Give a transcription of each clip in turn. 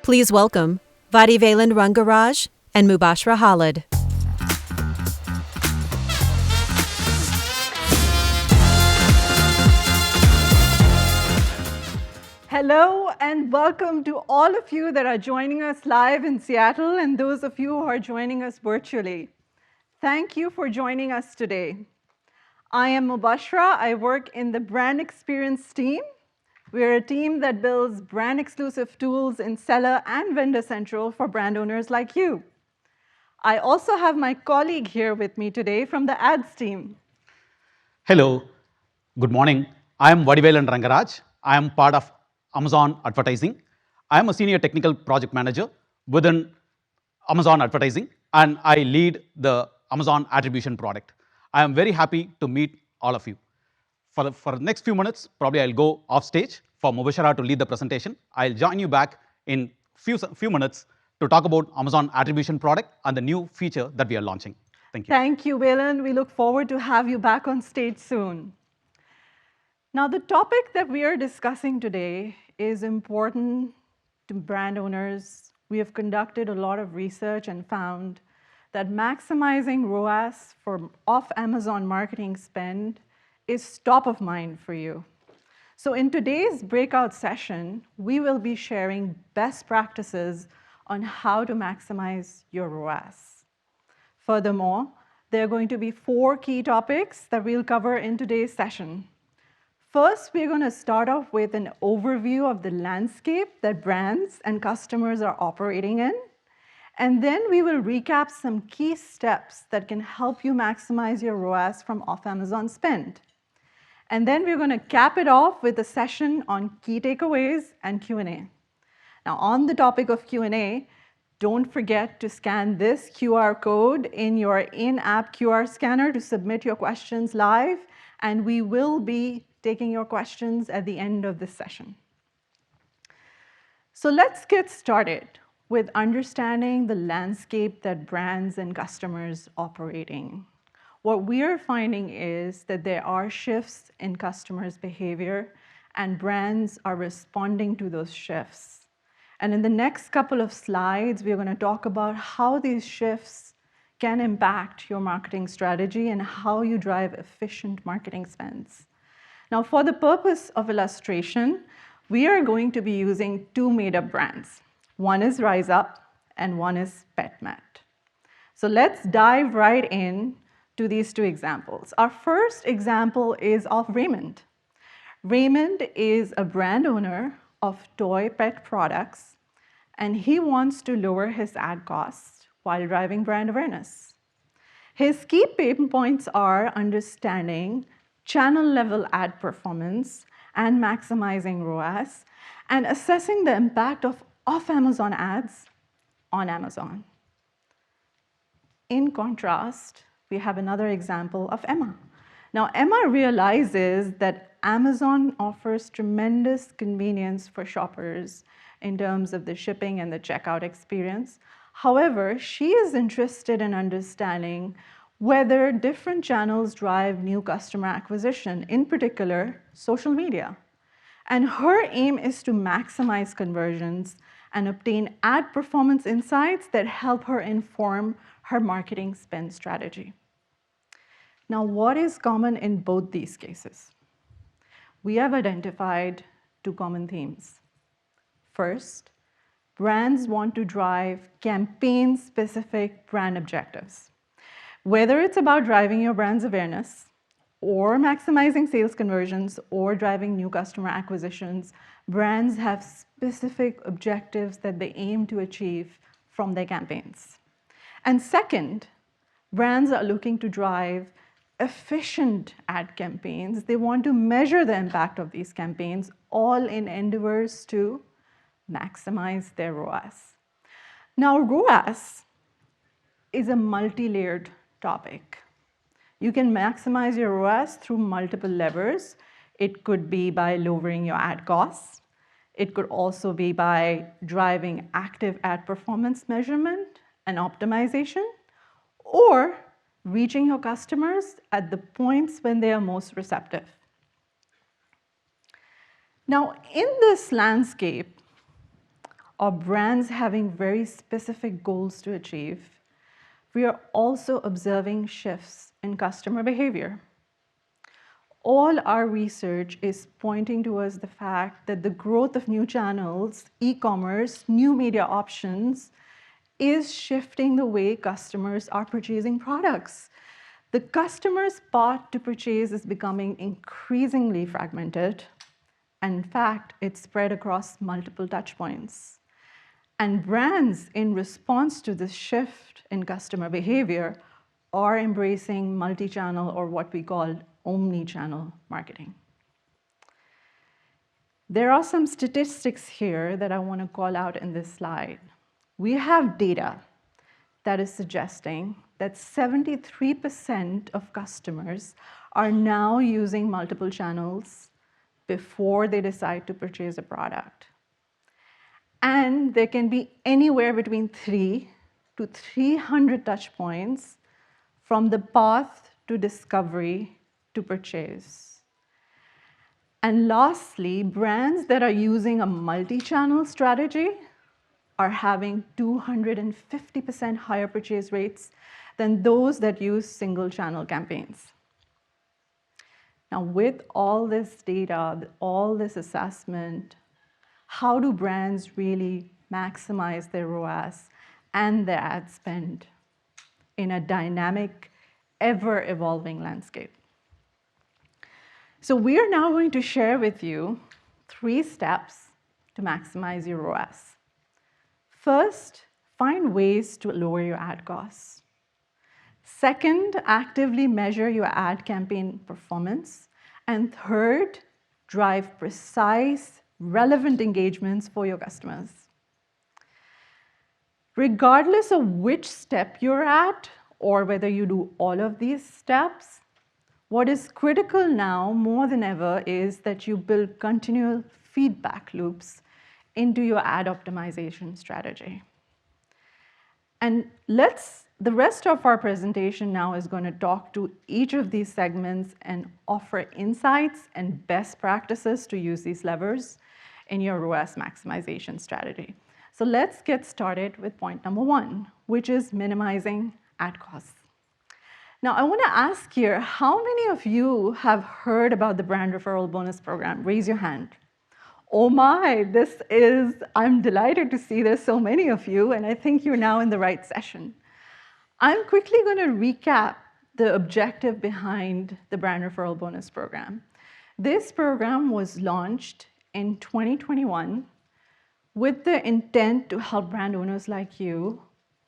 Please welcome Vadivelan Rangaraj and Mubashra Khalid. Hello and welcome to all of you that are joining us live in Seattle and those of you who are joining us virtually. Thank you for joining us today. I am Mubashra. I work in the brand experience team. We're a team that builds brand exclusive tools in Seller and Vendor Central for brand owners like you. I also have my colleague here with me today from the ads team. Hello, good morning. I am Vadivelan Rangaraj. I am part of Amazon Advertising. I am a senior technical project manager within Amazon Advertising, and I lead the Amazon Attribution product. I am very happy to meet all of you. For the next few minutes, probably I'll go off stage for Mubashara to lead the presentation. I'll join you back in few minutes to talk about Amazon Attribution product and the new feature that we are launching. Thank you. Thank you, Velan. We look forward to have you back on stage soon. Now, the topic that we are discussing today is important to brand owners. We have conducted a lot of research and found that maximizing ROAS for off-Amazon marketing spend is top of mind for you. So in today's breakout session, we will be sharing best practices on how to maximize your ROAS. Furthermore, there are going to be 4 key topics that we'll cover in today's session. First, we're going to start off with an overview of the landscape that brands and customers are operating in. And then we will recap some key steps that can help you maximize your ROAS from off-Amazon spend. And then we're going to cap it off with a session on key takeaways and Q&A. Now, on the topic of Q&A, don't forget to scan this QR code in your in-app QR scanner to submit your questions live, and we will be taking your questions at the end of this session. So let's get started with understanding the landscape that brands and customers operating. What we are finding is that there are shifts in customers' behavior, and brands are responding to those shifts. And in the next couple of slides, we're going to talk about how these shifts can impact your marketing strategy and how you drive efficient marketing spends. Now, for the purpose of illustration, we are going to be using 2 made-up brands. One is RiseUp and one is PetMat. So let's dive right in to these 2 examples. Our first example is of Raymond. Raymond is a brand owner of toy pet products, and he wants to lower his ad costs while driving brand awareness. His key pain points are understanding channel-level ad performance and maximizing ROAS, and assessing the impact of off-Amazon ads on Amazon. In contrast, we have another example of Emma. Now, Emma realizes that Amazon offers tremendous convenience for shoppers in terms of the shipping and the checkout experience. However, she is interested in understanding whether different channels drive new customer acquisition, in particular, social media. And her aim is to maximize conversions and obtain ad performance insights that help her inform her marketing spend strategy. Now, what is common in both these cases? We have identified 2 common themes. First, brands want to drive campaign-specific brand objectives. Whether it's about driving your brand's awareness, or maximizing sales conversions, or driving new customer acquisitions, brands have specific objectives that they aim to achieve from their campaigns. And second, brands are looking to drive efficient ad campaigns. They want to measure the impact of these campaigns, all in endeavors to maximize their ROAS. Now, ROAS is a multi-layered topic. You can maximize your ROAS through multiple levers. It could be by lowering your ad costs. It could also be by driving active ad performance measurement and optimization, or reaching your customers at the points when they are most receptive. Now, in this landscape, or brands having very specific goals to achieve, we are also observing shifts in customer behavior. All our research is pointing towards the fact that the growth of new channels, e-commerce, new media options, is shifting the way customers are purchasing products. The customer's path to purchase is becoming increasingly fragmented. And in fact, it's spread across multiple touchpoints. And brands, in response to this shift in customer behavior, are embracing multi-channel, or what we call omni-channel marketing. There are some statistics here that I want to call out in this slide. We have data that is suggesting that 73% of customers are now using multiple channels before they decide to purchase a product. And there can be anywhere between 3 to 300 touch points from the path to discovery to purchase. And lastly, brands that are using a multi-channel strategy are having 250% higher purchase rates than those that use single-channel campaigns. Now, with all this data, all this assessment, how do brands really maximize their ROAS and their ad spend in a dynamic, ever-evolving landscape? So we are now going to share with you 3 steps to maximize your ROAS. First, find ways to lower your ad costs. Second, actively measure your ad campaign performance. And third, drive precise, relevant engagements for your customers. Regardless of which step you're at, or whether you do all of these steps, what is critical now more than ever is that you build continual feedback loops into your ad optimization strategy. And the rest of our presentation now is going to talk to each of these segments and offer insights and best practices to use these levers in your ROAS maximization strategy. So let's get started with point number 1, which is minimizing ad costs. Now, I want to ask here, how many of you have heard about the brand referral bonus program? Raise your hand. Oh my, I'm delighted to see there's so many of you, and I think you're now in the right session. I'm quickly going to recap the objective behind the brand referral bonus program. This program was launched in 2021 with the intent to help brand owners like you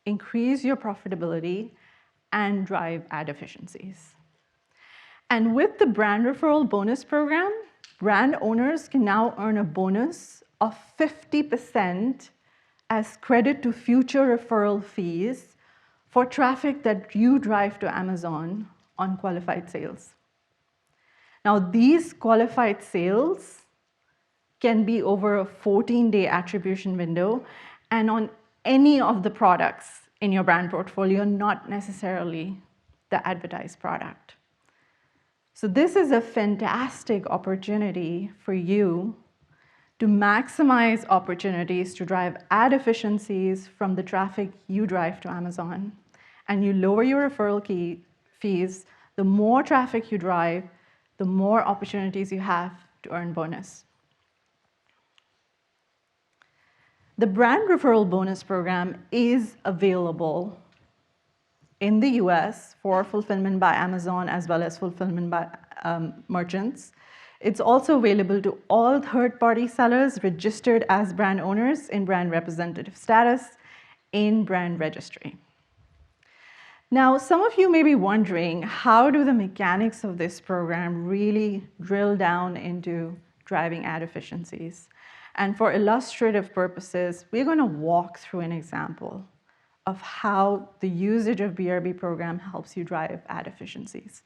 increase your profitability and drive ad efficiencies. And with the brand referral bonus program, brand owners can now earn a bonus of 50% as credit to future referral fees for traffic that you drive to Amazon on qualified sales. Now, these qualified sales can be over a 14-day attribution window and on any of the products in your brand portfolio, not necessarily the advertised product. So this is a fantastic opportunity for you to maximize opportunities to drive ad efficiencies from the traffic you drive to Amazon. And you lower your referral fees, the more traffic you drive, the more opportunities you have to earn bonus. The brand referral bonus program is available in the US for fulfillment by Amazon as well as fulfillment by merchants. It's also available to all third-party sellers registered as brand owners in brand representative status in brand registry. Now, some of you may be wondering, how do the mechanics of this program really drill down into driving ad efficiencies? And for illustrative purposes, we're going to walk through an example of how the usage of BRB program helps you drive ad efficiencies.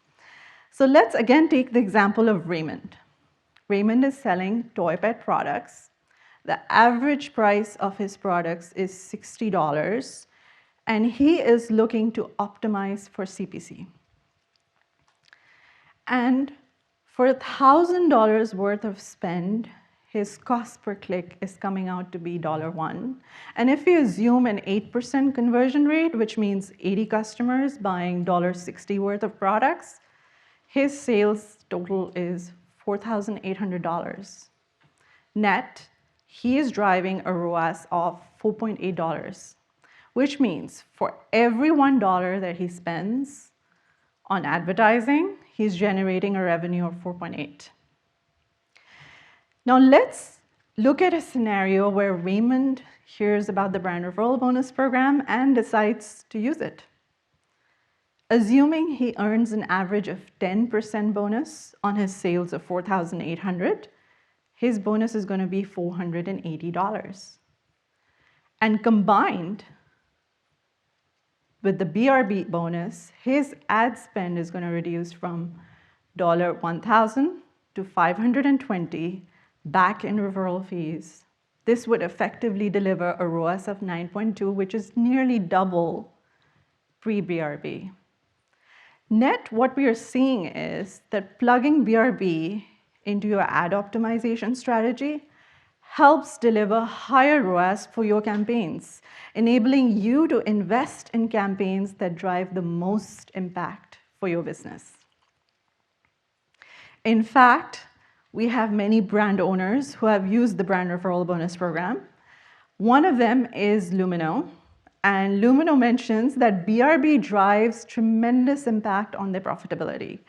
So let's again take the example of Raymond. Raymond is selling toy pet products. The average price of his products is $60, and he is looking to optimize for CPC. And for $1,000 worth of spend, his cost per click is coming out to be $1. And if we assume an 8% conversion rate, which means 80 customers buying $60 worth of products, his sales total is $4,800. Net, he is driving a ROAS of $4.8, which means for every $1 that he spends on advertising, he's generating a revenue of 4.8. Now let's look at a scenario where Raymond hears about the brand referral bonus program and decides to use it. Assuming he earns an average of 10% bonus on his sales of $4,800, his bonus is going to be $480. And combined with the BRB bonus, his ad spend is going to reduce from $1,000 to $520 back in referral fees. This would effectively deliver a ROAS of 9.2, which is nearly double pre-BRB. Net, what we are seeing is that plugging BRB into your ad optimization strategy helps deliver higher ROAS for your campaigns, enabling you to invest in campaigns that drive the most impact for your business. In fact, we have many brand owners who have used the brand referral bonus program. One of them is Lumino, and Lumino mentions that BRB drives tremendous impact on their profitability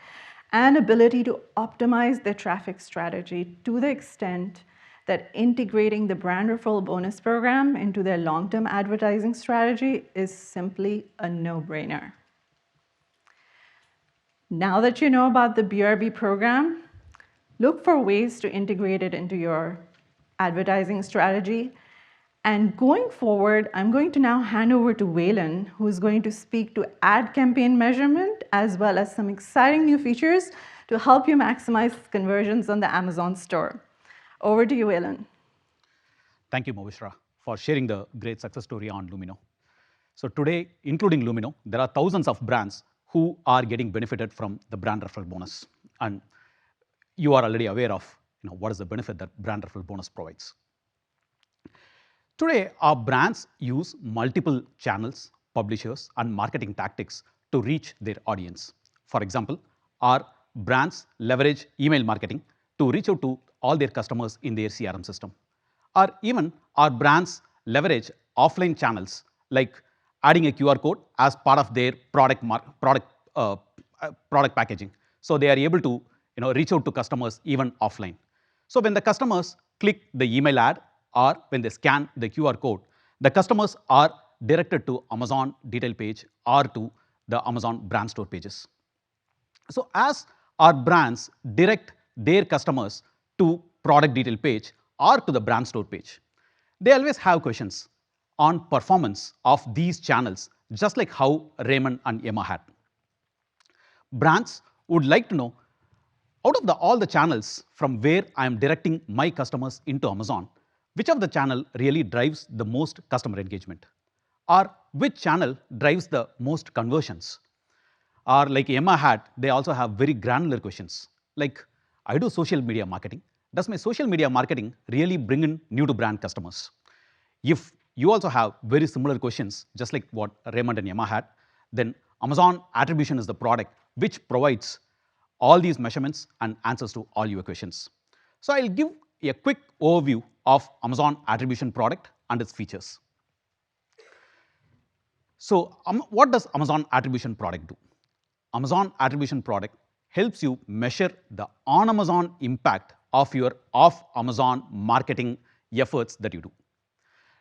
and ability to optimize their traffic strategy to the extent that integrating the brand referral bonus program into their long-term advertising strategy is simply a no-brainer. Now that you know about the BRB program, look for ways to integrate it into your advertising strategy. And going forward, I'm going to now hand over to Waylon, who is going to speak to ad campaign measurement, as well as some exciting new features to help you maximize conversions on the Amazon store. Over to you, Waylon. Thank you, Movishra, for sharing the great success story on Lumino. So today, including Lumino, there are thousands of brands who are getting benefited from the brand referral bonus. And you are already aware of what is the benefit that brand referral bonus provides. Today, our brands use multiple channels, publishers, and marketing tactics to reach their audience. For example, our brands leverage email marketing to reach out to all their customers in their CRM system. Or even our brands leverage offline channels like adding a QR code as part of their product packaging. So they are able to reach out to customers even offline. So when the customers click the email ad or when they scan the QR code, the customers are directed to Amazon detail page or to the Amazon brand store pages. So as our brands direct their customers to product detail page or to the brand store page, they always have questions on performance of these channels, just like how Raymond and Emma had. Brands would like to know, out of all the channels from where I am directing my customers into Amazon, which of the channel really drives the most customer engagement? Or which channel drives the most conversions? Or like Emma had, they also have very granular questions. Like, I do social media marketing. Does my social media marketing really bring in new to brand customers? If you also have very similar questions, just like what Raymond and Emma had, then Amazon Attribution is the product which provides all these measurements and answers to all your questions. So I'll give a quick overview of Amazon Attribution product and its features. So what does Amazon Attribution product do? Amazon Attribution product helps you measure the on Amazon impact of your off Amazon marketing efforts that you do.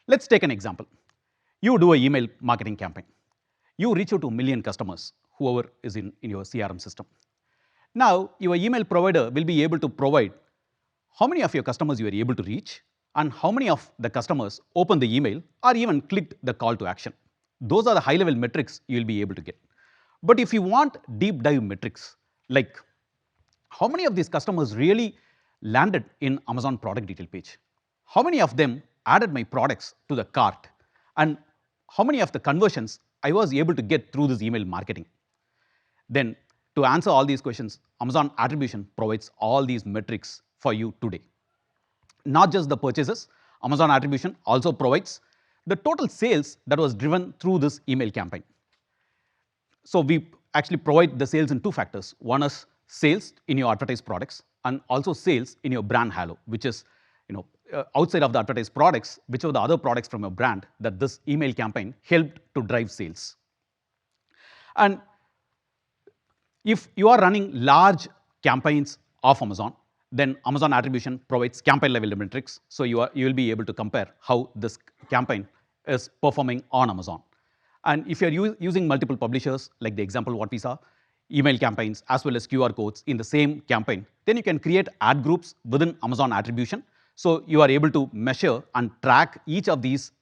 Let's take an example. You do an email marketing campaign. You reach out to 1 million customers, whoever is in your CRM system. Now, your email provider will be able to provide how many of your customers you are able to reach and how many of the customers opened the email or even clicked the call to action. Those are the high-level metrics you will be able to get. But if you want deep dive metrics, like how many of these customers really landed in Amazon product detail page? How many of them added my products to the cart? And how many of the conversions I was able to get through this email marketing? Then to answer all these questions, Amazon Attribution provides all these metrics for you today. Not just the purchases, Amazon Attribution also provides the total sales that was driven through this email campaign. So we actually provide the sales in two factors. One is sales in your advertised products and also sales in your brand halo, which is outside of the advertised products, which are the other products from your brand that this email campaign helped to drive sales. And if you are running large campaigns of Amazon, then Amazon Attribution provides campaign level metrics. So you will be able to compare how this campaign is performing on Amazon. And if you're using multiple publishers, like the example what we saw, email campaigns as well as QR codes in the same campaign, then you can create ad groups within Amazon Attribution. So you are able to measure and track each of these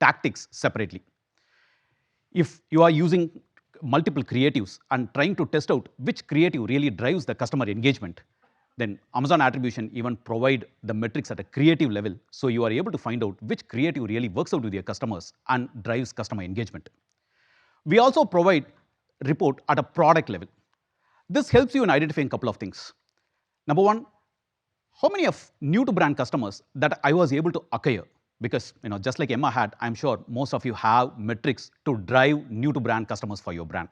tactics separately. If you are using multiple creatives and trying to test out which creative really drives the customer engagement, then Amazon Attribution even provide the metrics at a creative level, so you are able to find out which creative really works out with your customers and drives customer engagement. We also provide report at a product level. This helps you in identifying a couple of things. Number one, how many of new to brand customers that I was able to acquire? Because just like Emma had, I'm sure most of you have metrics to drive new to brand customers for your brand.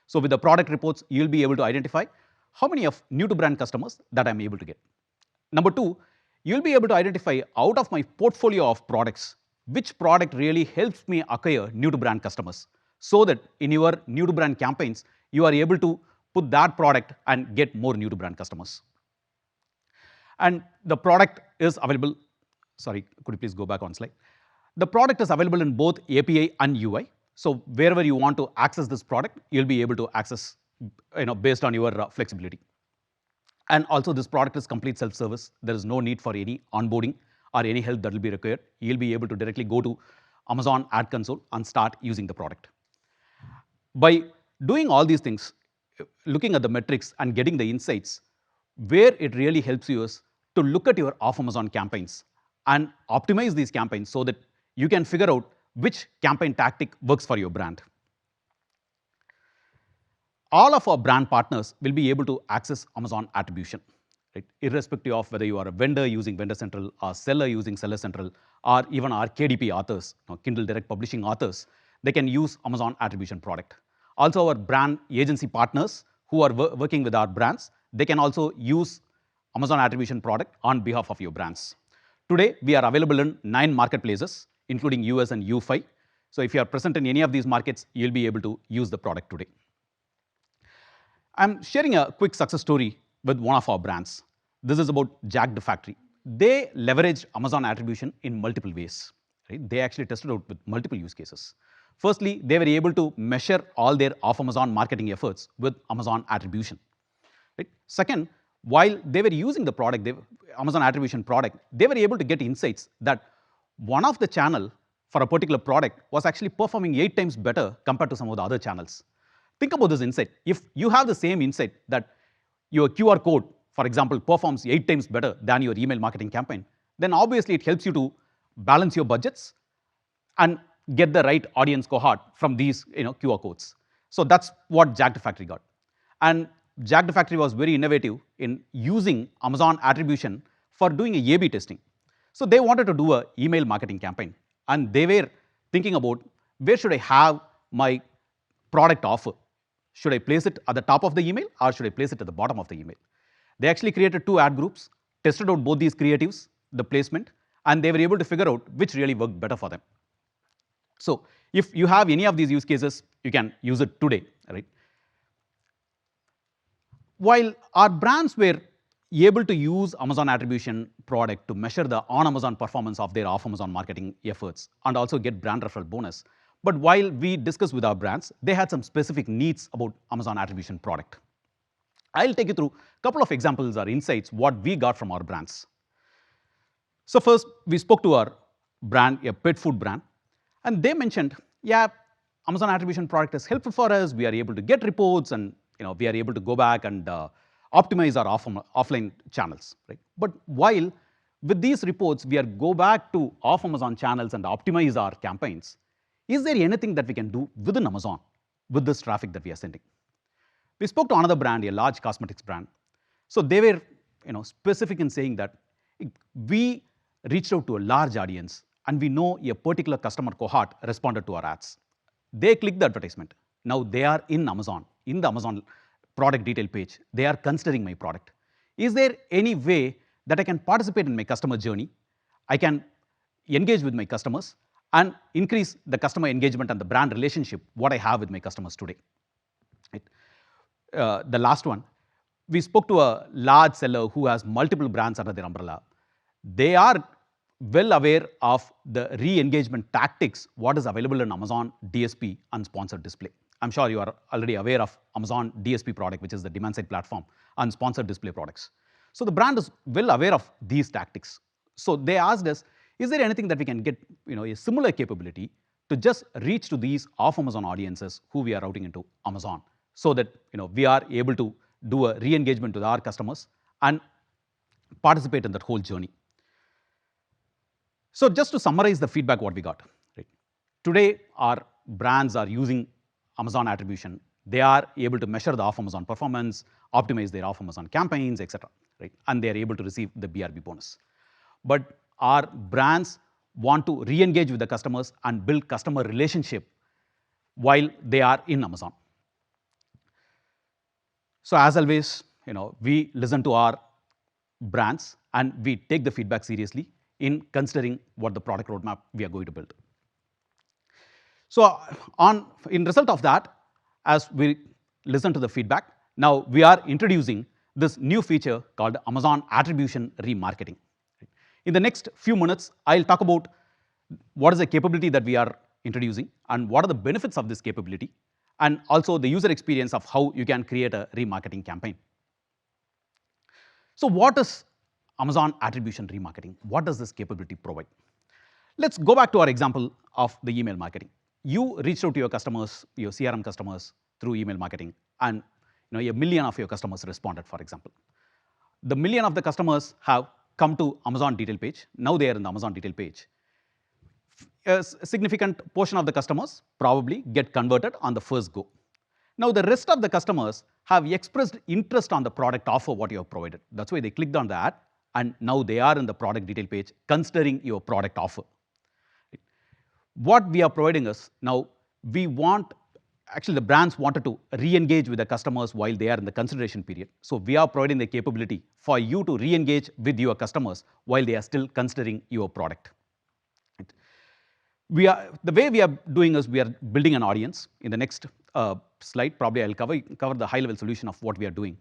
So with the product reports, you'll be able to identify how many of new to brand customers that I'm able to get. Number two, you'll be able to identify out of my portfolio of products, which product really helps me acquire new to brand customers, so that in your new to brand campaigns, you are able to put that product and get more new to brand customers. And the product is available. Sorry, could you please go back on slide? The product is available in both API and UI. So wherever you want to access this product, you'll be able to access based on your flexibility. And also this product is complete self-service. There is no need for any onboarding or any help that will be required. You'll be able to directly go to Amazon Ad Console and start using the product. By doing all these things, looking at the metrics and getting the insights, where it really helps you is to look at your off-Amazon campaigns and optimize these campaigns so that you can figure out which campaign tactic works for your brand. All of our brand partners will be able to access Amazon Attribution, right? Irrespective of whether you are a vendor using Vendor Central, or seller using Seller Central, or even our KDP authors, Kindle Direct Publishing authors, they can use Amazon Attribution product. Also, our brand agency partners who are working with our brands, they can also use Amazon Attribution product on behalf of your brands. Today, we are available in 9 marketplaces, including US and EU5. So if you are present in any of these markets, you'll be able to use the product today. I'm sharing a quick success story with one of our brands. This is about Jack the Factory. They leveraged Amazon Attribution in multiple ways. Right? They actually tested out with multiple use cases. Firstly, they were able to measure all their off-Amazon marketing efforts with Amazon Attribution. Right? Second, while they were using the product, Amazon Attribution product, they were able to get insights that one of the channel for a particular product was actually performing 8 times better compared to some of the other channels. Think about this insight. If you have the same insight that your QR code, for example, performs 8 times better than your email marketing campaign, then obviously it helps you to balance your budgets and get the right audience cohort from these QR codes. So that's what Jack the Factory got. And Jack the Factory was very innovative in using Amazon Attribution for doing a A/B testing. So they wanted to do an email marketing campaign, and they were thinking about where should I have my product offer? Should I place it at the top of the email or should I place it at the bottom of the email? They actually created 2 ad groups, tested out both these creatives, the placement, and they were able to figure out which really worked better for them. So if you have any of these use cases, you can use it today, right? While our brands were able to use Amazon Attribution product to measure the on-Amazon performance of their off-Amazon marketing efforts and also get brand referral bonus, but while we discussed with our brands, they had some specific needs about Amazon Attribution product. I'll take you through a couple of examples or insights what we got from our brands. So first, we spoke to our brand, a pet food brand, and they mentioned, yeah, Amazon Attribution product is helpful for us. We are able to get reports, and we are able to go back and optimize our offline channels, right? But while with these reports, we are go back to off-Amazon channels and optimize our campaigns, is there anything that we can do within Amazon with this traffic that we are sending? We spoke to another brand, a large cosmetics brand. So they were specific in saying that we reached out to a large audience, and we know a particular customer cohort responded to our ads. They click the advertisement. Now they are in Amazon, in the Amazon product detail page. They are considering my product. Is there any way that I can participate in my customer journey? I can engage with my customers and increase the customer engagement and the brand relationship what I have with my customers today. Right? The last one, we spoke to a large seller who has multiple brands under their umbrella. They are well aware of the re-engagement tactics what is available in Amazon DSP and sponsored display. I'm sure you are already aware of Amazon DSP product, which is the demand side platform, and sponsored display products. So the brand is well aware of these tactics. So they asked us, is there anything that we can get a similar capability to just reach to these off-Amazon audiences who we are routing into Amazon, so that we are able to do a re-engagement with our customers and participate in that whole journey. So just to summarize the feedback what we got, right? Today our brands are using Amazon attribution. They are able to measure the off-Amazon performance, optimize their off-Amazon campaigns, etc. Right? And they are able to receive the BRB bonus. But our brands want to re-engage with the customers and build customer relationship while they are in Amazon. So as always, we listen to our brands and we take the feedback seriously in considering what the product roadmap we are going to build. So in result of that, as we listen to the feedback, now we are introducing this new feature called Amazon Attribution Remarketing. In the next few minutes, I'll talk about what is the capability that we are introducing and what are the benefits of this capability, and also the user experience of how you can create a remarketing campaign. So what is Amazon Attribution Remarketing? What does this capability provide? Let's go back to our example of the email marketing. You reached out to your customers, your CRM customers, through email marketing, and a million of your customers responded, for example. The million of the customers have come to Amazon detail page. Now they are in the Amazon detail page. A significant portion of the customers probably get converted on the first go. Now the rest of the customers have expressed interest on the product offer what you have provided. That's why they clicked on the ad, and now they are in the product detail page considering your product offer. What we are providing is, now we want, actually the brands wanted to re-engage with the customers while they are in the consideration period. So we are providing the capability for you to re-engage with your customers while they are still considering your product. The way we are doing is we are building an audience. In the next slide, probably I'll cover the high-level solution of what we are doing.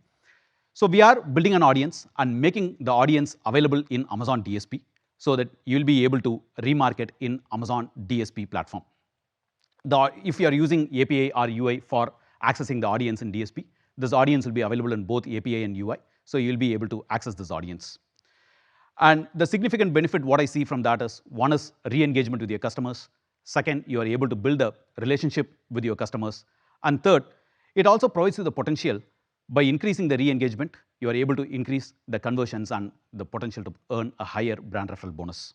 So we are building an audience and making the audience available in Amazon DSP so that you'll be able to remarket in Amazon DSP platform. If you are using API or UI for accessing the audience in DSP, this audience will be available in both API and UI, so you'll be able to access this audience. And the significant benefit what I see from that is, one is re-engagement with your customers. Second, you are able to build a relationship with your customers. And third, it also provides you the potential, by increasing the re-engagement, you are able to increase the conversions and the potential to earn a higher brand referral bonus.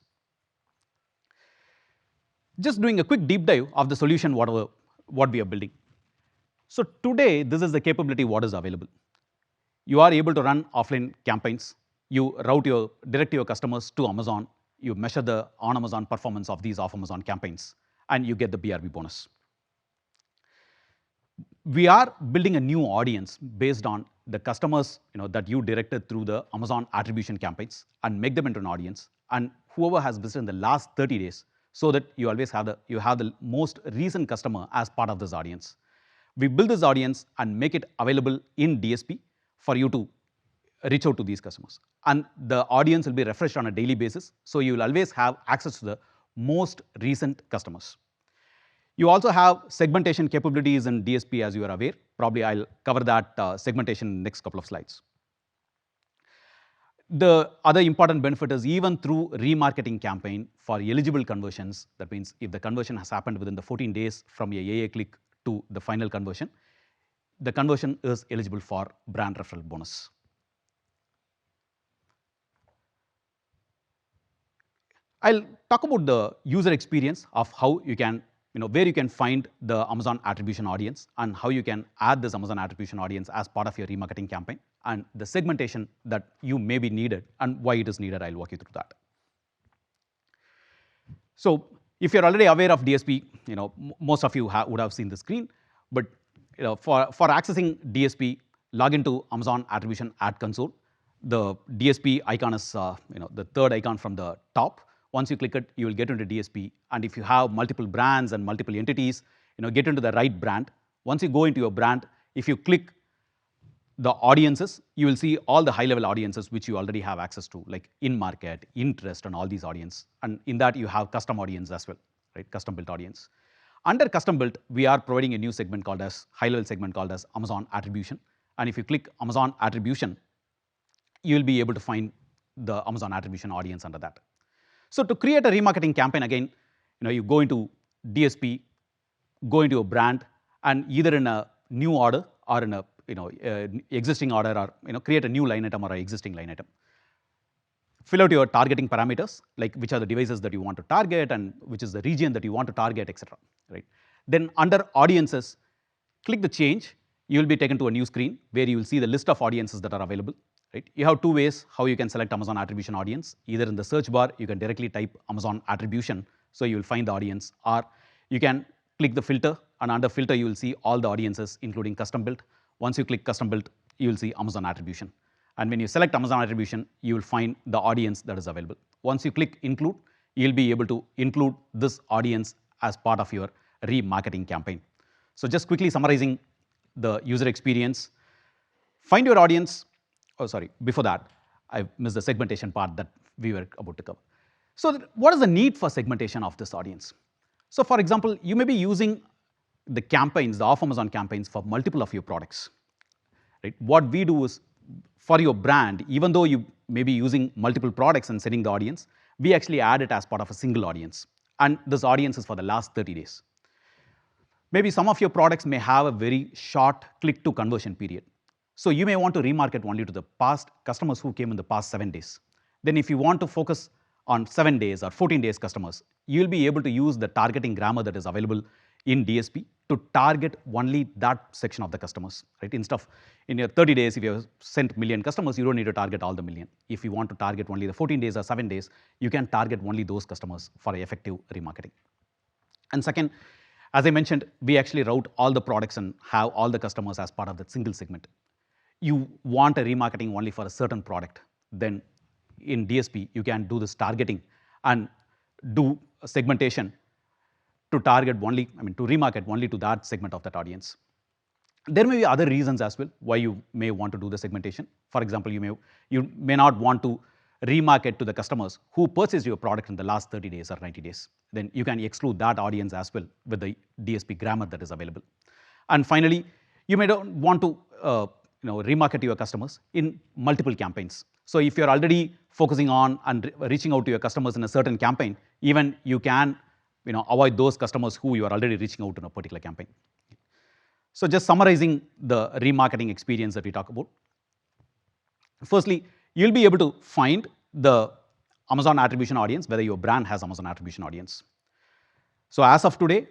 Just doing a quick deep dive of the solution what we are building. So today, this is the capability what is available. You are able to run offline campaigns. You direct your customers to Amazon. You measure the on-Amazon performance of these off-Amazon campaigns, and you get the BRB bonus. We are building a new audience based on the customers that you directed through the Amazon attribution campaigns, and make them into an audience, and whoever has visited in the last 30 days, so that you always have the most recent customer as part of this audience. We build this audience and make it available in DSP for you to reach out to these customers. And the audience will be refreshed on a daily basis, so you will always have access to the most recent customers. You also have segmentation capabilities in DSP, as you are aware. Probably I'll cover that segmentation in the next couple of slides. The other important benefit is, even through remarketing campaign for eligible conversions, that means if the conversion has happened within the 14 days from your AA click to the final conversion, the conversion is eligible for brand referral bonus. I'll talk about the user experience of how you can, where you can find the Amazon attribution audience, and how you can add this Amazon attribution audience as part of your remarketing campaign, and the segmentation that you may be needed and why it is needed. I'll walk you through that. So if you're already aware of DSP, most of you would have seen the screen. But for accessing DSP, log into Amazon Attribution Ad Console. The DSP icon is the third icon from the top. Once you click it, you will get into DSP. And if you have multiple brands and multiple entities, get into the right brand. Once you go into your brand, if you click the audiences, you will see all the high-level audiences which you already have access to, like in-market, interest, and all these audience. And in that, you have custom audience as well, right? Custom-built audience. Under custom-built, we are providing a new segment called as high-level segment called as Amazon Attribution. And if you click Amazon Attribution, you will be able to find the Amazon Attribution audience under that. So to create a remarketing campaign, again, you go into DSP, go into a brand, and either in a new order or in a existing order, or create a new line item or an existing line item. Fill out your targeting parameters, like which are the devices that you want to target and which is the region that you want to target, etc. Right? Then under audiences, click the change. You will be taken to a new screen where you will see the list of audiences that are available. Right? You have two ways how you can select Amazon Attribution audience. Either in the search bar, you can directly type Amazon Attribution, so you will find the audience, or you can click the filter, and under filter, you will see all the audiences, including custom built. Once you click custom built, you will see Amazon Attribution. And when you select Amazon Attribution, you will find the audience that is available. Once you click include, you'll be able to include this audience as part of your remarketing campaign. So just quickly summarizing the user experience, find your audience. Oh, sorry, before that, I missed the segmentation part that we were about to cover. So what is the need for segmentation of this audience? So for example, you may be using the campaigns, the off-Amazon campaigns for multiple of your products. Right? What we do is, for your brand, even though you may be using multiple products and setting the audience, we actually add it as part of a single audience. And this audience is for the last 30 days. Maybe some of your products may have a very short click-to conversion period. So you may want to remarket only to the past customers who came in the past 7 days. Then if you want to focus on 7 days or 14 days customers, you'll be able to use the targeting grammar that is available in DSP to target only that section of the customers. Right? Instead of in your 30 days, if you have sent million customers, you don't need to target all the million. If you want to target only the 14 days or 7 days, you can target only those customers for effective remarketing. And second, as I mentioned, we actually route all the products and have all the customers as part of that single segment. You want a remarketing only for a certain product, then in DSP, you can do this targeting and do a segmentation to target only, to remarket only to that segment of that audience. There may be other reasons as well why you may want to do the segmentation. For example, you may not want to remarket to the customers who purchased your product in the last 30 days or 90 days. Then you can exclude that audience as well with the DSP grammar that is available. And finally, you may not want to remarket to your customers in multiple campaigns. So if you're already focusing on and reaching out to your customers in a certain campaign, even you can avoid those customers who you are already reaching out in a particular campaign. So just summarizing the remarketing experience that we talk about. Firstly, you'll be able to find the Amazon Attribution audience, whether your brand has Amazon Attribution audience. So as of today,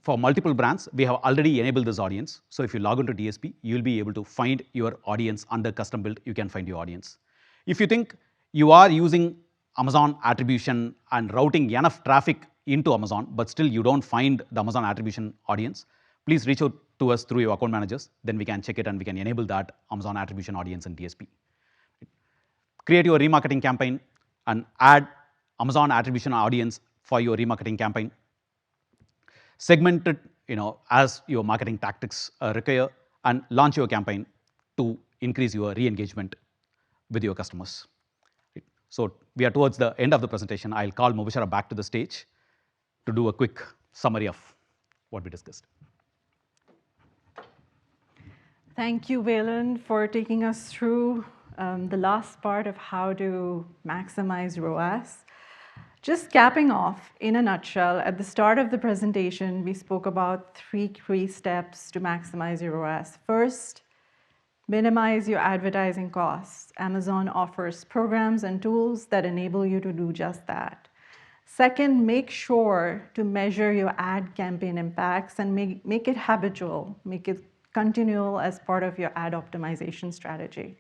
for multiple brands, we have already enabled this audience. So if you log into DSP, you'll be able to find your audience under custom built. You can find your audience. If you think you are using Amazon Attribution and routing enough traffic into Amazon, but still you don't find the Amazon Attribution audience, please reach out to us through your account managers. Then we can check it and we can enable that Amazon Attribution audience in DSP. Create your remarketing campaign and add Amazon Attribution audience for your remarketing campaign. Segment it as your marketing tactics require, and launch your campaign to increase your re-engagement with your customers. So we are towards the end of the presentation. I'll call Mubashara back to the stage to do a quick summary of what we discussed. Thank you, Valen, for taking us through the last part of how to maximize ROAS. Just capping off, in a nutshell, at the start of the presentation, we spoke about 3 key steps to maximize your ROAS. First, minimize your advertising costs. Amazon offers programs and tools that enable you to do just that. Second, make sure to measure your ad campaign impacts and make it habitual, make it continual as part of your ad optimization strategy.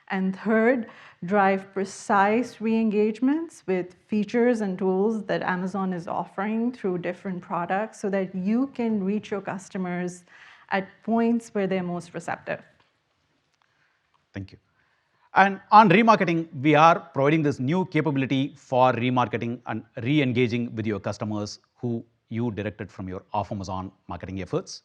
And third, drive precise re-engagements with features and tools that Amazon is offering through different products so that you can reach your customers at points where they're most receptive. Thank you. And on remarketing, we are providing this new capability for remarketing and re-engaging with your customers who you directed from your off-Amazon marketing efforts.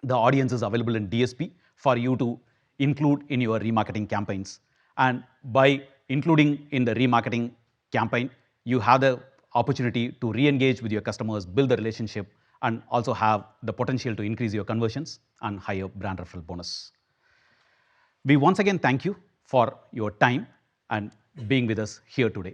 The audience is available in DSP for you to include in your remarketing campaigns. And by including in the remarketing campaign, you have the opportunity to re-engage with your customers, build the relationship, and also have the potential to increase your conversions and higher brand referral bonus. We once again thank you for your time and being with us here today.